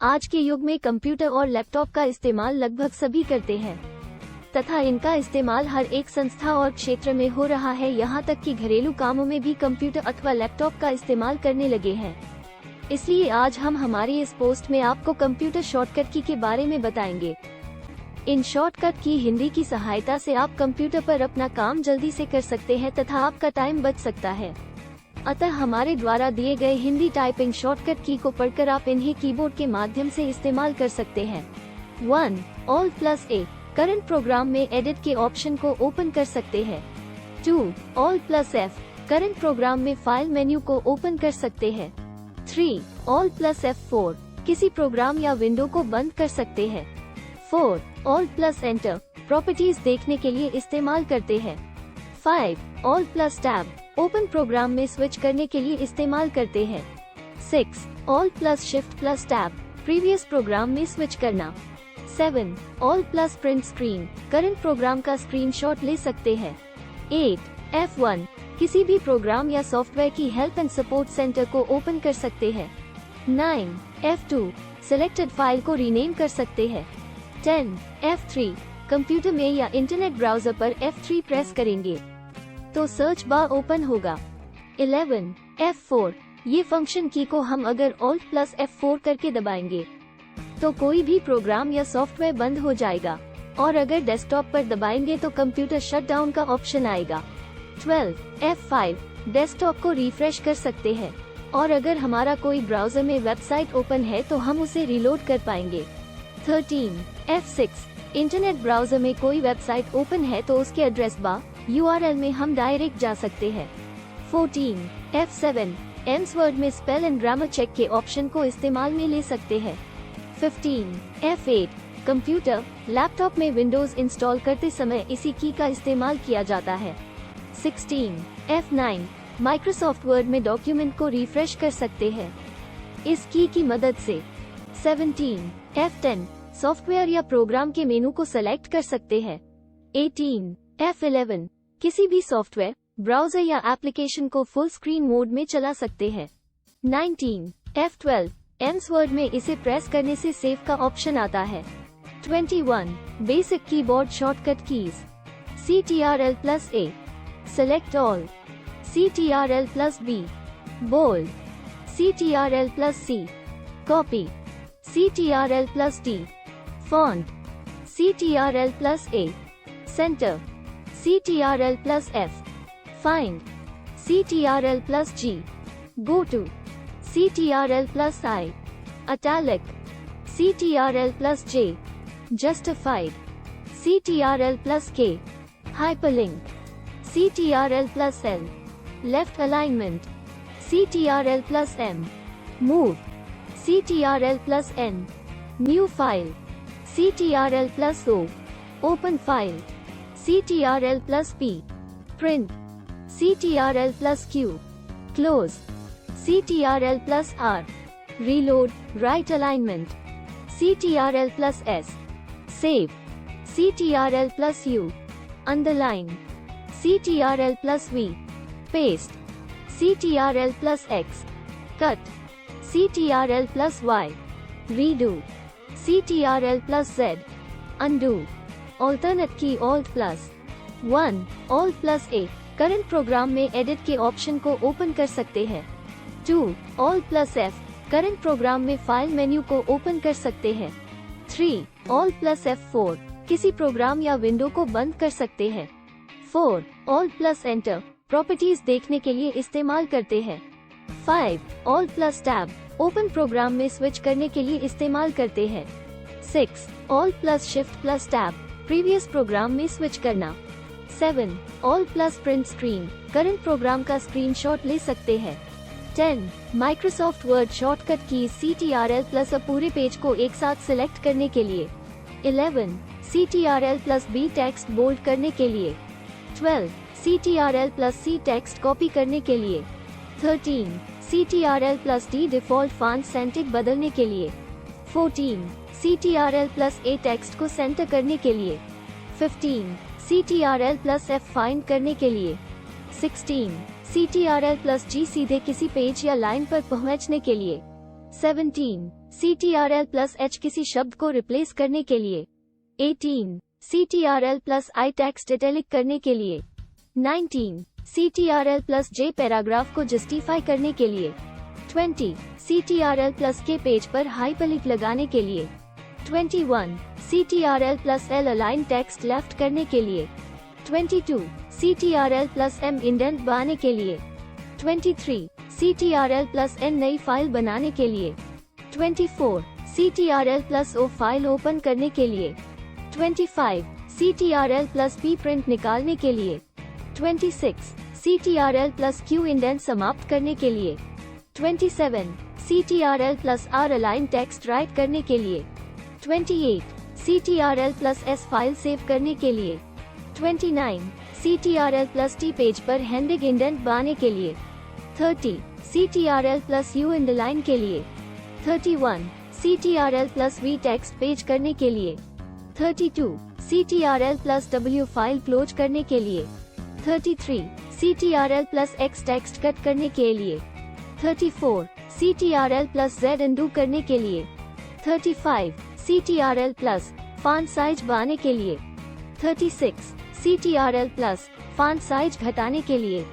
आज के युग में कंप्यूटर और लैपटॉप का इस्तेमाल लगभग सभी करते हैं तथा इनका इस्तेमाल हर एक संस्था और क्षेत्र में हो रहा है। यहाँ तक कि घरेलू कामों में भी कंप्यूटर अथवा लैपटॉप का इस्तेमाल करने लगे हैं। इसलिए आज हम हमारी इस पोस्ट में आपको कंप्यूटर शॉर्टकट की के बारे में बताएंगे। इन शॉर्टकट की हिंदी की सहायता से आप कंप्यूटर पर अपना काम जल्दी से कर सकते हैं तथा आपका टाइम बच सकता है। अतः हमारे द्वारा दिए गए हिंदी टाइपिंग शॉर्टकट की को पढ़कर आप इन्हें कीबोर्ड के माध्यम से इस्तेमाल कर सकते हैं। 1. Alt+A करंट प्रोग्राम में एडिट के ऑप्शन को ओपन कर सकते हैं। 2. Alt+F करंट प्रोग्राम में फाइल मेन्यू को ओपन कर सकते हैं। 3. Alt+F4 किसी प्रोग्राम या विंडो को बंद कर सकते हैं। 4. Alt+Enter प्रॉपर्टीज देखने के लिए इस्तेमाल करते हैं। 5. Alt+Tab ओपन प्रोग्राम में स्विच करने के लिए इस्तेमाल करते हैं। 6. Alt+Shift+Tab प्रीवियस प्रोग्राम में स्विच करना। 7. Alt+Print स्क्रीन करंट प्रोग्राम का स्क्रीनशॉट ले सकते हैं। 8. F1 किसी भी प्रोग्राम या सॉफ्टवेयर की हेल्प एंड सपोर्ट सेंटर को ओपन कर सकते हैं। 9. F2 सिलेक्टेड फाइल को रीनेम कर सकते हैं। 10. F3 कंप्यूटर में या इंटरनेट ब्राउजर पर F3 प्रेस करेंगे तो सर्च बार ओपन होगा। 11. F4 ये फंक्शन की को हम अगर Alt+F4 करके दबाएंगे तो कोई भी प्रोग्राम या सॉफ्टवेयर बंद हो जाएगा और अगर डेस्कटॉप पर दबाएंगे तो कंप्यूटर शटडाउन का ऑप्शन आएगा। 12. F5 डेस्कटॉप को रिफ्रेश कर सकते हैं और अगर हमारा कोई ब्राउजर में वेबसाइट ओपन है तो हम उसे रीलोड कर पाएंगे। 13. F6 इंटरनेट ब्राउजर में कोई वेबसाइट ओपन है तो उसके एड्रेस बार URL में हम डायरेक्ट जा सकते हैं। 14. F7 एम्स वर्ड में स्पेल एंड ग्रामर चेक के ऑप्शन को इस्तेमाल में ले सकते हैं। 15. F8 कंप्यूटर लैपटॉप में विंडोज इंस्टॉल करते समय इसी की का इस्तेमाल किया जाता है। 16. F9 माइक्रोसॉफ्ट वर्ड में डॉक्यूमेंट को रिफ्रेश कर सकते हैं इस की मदद से। 17. F10 सॉफ्टवेयर या प्रोग्राम के मेनू को सेलेक्ट कर सकते हैं। 18. F11 किसी भी सॉफ्टवेयर ब्राउजर या एप्लीकेशन को फुल स्क्रीन मोड में चला सकते हैं। 19. F12 एम्स वर्ड में इसे प्रेस करने से सेव का ऑप्शन आता है। 21. Basic keyboard shortcut keys Ctrl+A select all Ctrl+B bold Ctrl+C copy Ctrl+D font Ctrl+A centre Ctrl+F find Ctrl+G go to Ctrl+I Italic Ctrl+J Justified Ctrl+K Hyperlink Ctrl+L Left Alignment Ctrl+M Move Ctrl+N New File Ctrl+O Open File Ctrl+P Print Ctrl+Q Close Ctrl+R Reload Right Alignment Ctrl+S Save Ctrl+U Underline Ctrl+V Paste Ctrl+X Cut Ctrl+Y Redo Ctrl+Z Undo Alternate key Alt+1 Alt+A current program में edit के option को open कर सकते हैं। 2. Alt+F current program में file menu को open कर सकते हैं। 3. Alt+F4 किसी प्रोग्राम या विंडो को बंद कर सकते हैं। 4. Alt+Enter प्रॉपर्टीज देखने के लिए इस्तेमाल करते हैं। 5. Alt+Tab ओपन प्रोग्राम में स्विच करने के लिए इस्तेमाल करते हैं। 6. Alt+Shift+Tab प्रीवियस प्रोग्राम में स्विच करना। 7. Alt+Print स्क्रीन करंट प्रोग्राम का स्क्रीनशॉट ले सकते हैं। 10. माइक्रोसॉफ्ट वर्ड शॉर्टकट की Ctrl+A पूरे पेज को एक साथ सिलेक्ट करने के लिए। 11. Ctrl+B टेक्स्ट बोल्ड करने के लिए। 12. Ctrl+C टेक्स्ट कॉपी करने के लिए। 13. Ctrl+D डिफॉल्ट फॉन्ट सेंटिक बदलने के लिए। 14. Ctrl+A टेक्स्ट को सेंटर करने के लिए। 15. Ctrl+F फाइंड करने के लिए। 16. Ctrl+G सीधे किसी पेज या लाइन पर पहुंचने के लिए। 17. CTRL प्लस H किसी शब्द को रिप्लेस करने के लिए। 18 CTRL plus I text italic करने के लिए। 19 CTRL प्लस J पैराग्राफ को जस्टिफाई करने के लिए। 20 CTRL प्लस K पेज पर हाइपरलिंक लगाने के लिए। 21 CTRL plus L align text left करने के लिए। 22 CTRL प्लस M इंडेंट बनाने के लिए। 23 CTRL प्लस N नई फाइल बनाने के लिए। 24 CTRL plus O file open करने के लिए। 25 CTRL प्लस P प्रिंट निकालने के लिए। 26 CTRL प्लस Q इंडेंट समाप्त करने के लिए। 27 CTRL plus R align text right करने के लिए। 28 CTRL plus S file save करने के लिए। 29 CTRL प्लस T पेज पर हेडिंग इंडेंट बनाने के लिए। 30 CTRL प्लस U अंडरलाइन के लिए। 31 CTRL plus V text page करने के लिए। 32 CTRL plus W file close करने के लिए। 33 CTRL plus X text cut करने के लिए। 34 CTRL प्लस Z अनडू करने के लिए। 35 CTRL प्लस फॉन्ट साइज बढ़ाने के लिए। 36 CTRL प्लस फॉन्ट साइज घटाने के लिए।